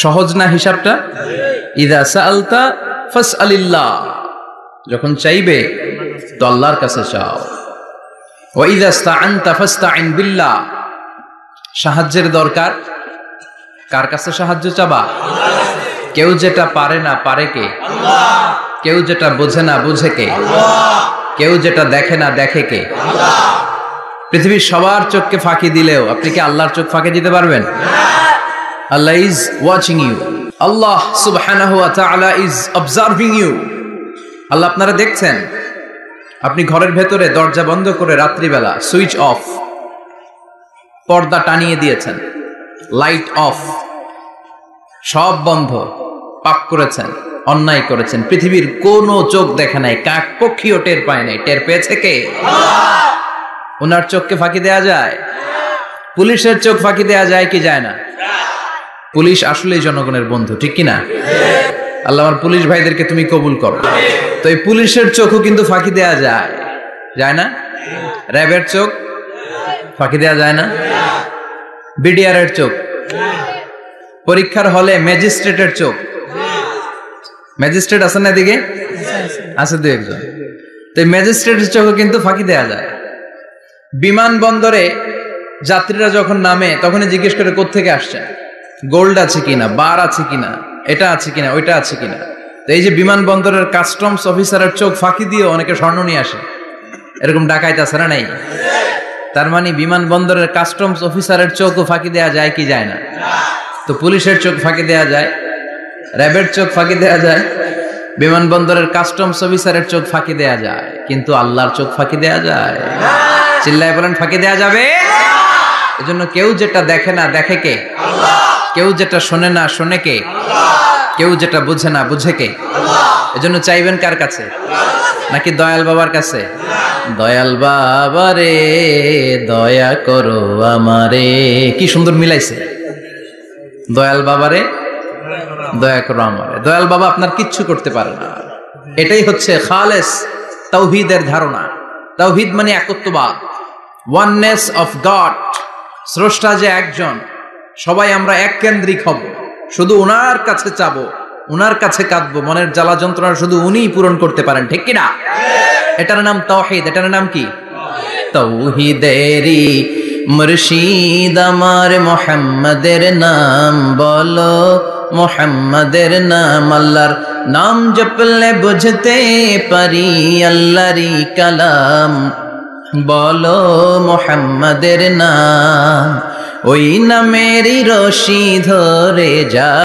সহজ না হিসাবটা? ইযা সাআলতা ফাসআলিল্লাহ, যখন চাইবে তো আল্লাহর কাছে চাও। ওয়া ইযা ইসতাআনতা ফাসতাইন বিল্লাহ, সাহায্যের দরকার কার কাছে সাহায্য চাবা? কেউ যেটা পারে না পারে কে? আল্লাহ। কেউ যেটা বোঝে না বুঝে কে? আল্লাহ। কেউ যেটা দেখে না দেখে কে? আল্লাহ। পৃথিবীর সবার চোখকে ফাঁকি দিলেও আপনি কি আল্লাহর চোখ ফাঁকি দিতে পারবেন? আল্লাহ ইজ ওয়াচিং ইউ, আল্লাহ সুবহানাহু ওয়া তাআলা ইজ অবজার্ভিং ইউ। আল্লাহ আপনারা দেখছেন। আপনি ঘরের ভেতরে দরজা বন্ধ করে রাত্রিবেলা সুইচ অফ, পর্দা টানিয়ে দিয়েছেন, লাইট অফ, সব বন্ধ, পাপ করেছেন, অন্যায় করেছেন, পৃথিবীর কোনো চোখ দেখে নাই, কাক পক্ষীও টের পায় নাই। টের পেয়েছে কে? আল্লাহ। ওনার চোখকে ফাঁকি দেয়া যায়? পুলিশের চোখ ফাঁকি দেয়া যায় কি যায় না? পুলিশ আসলেই জনগণের বন্ধু, ঠিক কিনা? আল্লাহ আমার পুলিশ ভাইদেরকে তুমি কবুল করো। তো এই পুলিশের চোখও কিন্তু ফাঁকি দেয়া যায়, যায় না? র্যাবের চোখ ফাঁকি দেয়া যায় না? বিডিআরের চোখ, পরীক্ষার হলে ম্যাজিস্ট্রেটের চোখ, ম্যাজিস্ট্রেট আছেন না এদিকে? আছে দু একজন। তো ম্যাজিস্ট্রেটের চোখও কিন্তু ফাঁকি দেয়া যায়। বিমানবন্দরে যাত্রীরা যখন নামে তখনই জিজ্ঞেস করে কোত্থেকে আসছেন, গোল্ড আছে কিনা, বার আছে কিনা, এটা আছে কিনা, ওইটা আছে কিনা। তো এই যে বিমানবন্দরের কাস্টমস অফিসারের চোখ ফাঁকি দিয়ে অনেকে স্বর্ণ নিয়ে আসে, এরকম ডাকাইত আছে না নাই? তার মানে বিমানবন্দরের কাস্টমস অফিসারের চোখও ফাঁকি দেয়া যায় কি যায় না? তো পুলিশের চোখ ফাঁকি দেয়া যায়, র্যাবের চোখ ফাঁকি দেয়া যায়, বিমানবন্দরের কাস্টমস অফিসারের চোখ ফাঁকি দেয়া যায়, কিন্তু আল্লাহর চোখ ফাঁকি দেয়া যায়? চিল্লায় বলেন ফাঁকি দেয়া যাবে? এজন্য কেউ যেটা দেখে না দেখে কে? আল্লাহ। কেউ যেটা শোনে না শোনে কে? আল্লাহ। কেউ যেটা বুঝে না বুঝে কে? আল্লাহ। এজন্য চাইবেন কার কাছে? নাকি দয়াল বাবার কাছে? দয়াল বাবা রে দয়া করো আমারে। কি সুন্দর মিলাইছে, দয়াল বাবারে দয়া করো আমারে। দয়াল বাবা আপনার কিচ্ছু করতে পারে না। এটাই হচ্ছে খালেস তাওহীদের ধারণা। তাওহীদ মানে একত্ববাদ, ওয়াননেস অফ গড। স্রষ্টা যে একজন, সবাই আমরা এক কেন্দ্রিক হব, শুধু উনার কাছে চাবো, উনার কাছে কাঁদবো, মনের জ্বালা যন্ত্রণা শুধু উনিই পূরণ করতে পারেন, ঠিক কিনা? এটার নাম তাওহীদ। এটার নাম কি? তাওহীদেরই মুর্শিদ আমার মুহাম্মাদের নাম বলো, মুহাম্মাদের নাম। আল্লাহর নাম জপলে বুঝতে পারি আল্লাহরই কালাম, বলো মুহাম্মাদের নাম। ওই নামেরই রশি ধরে যা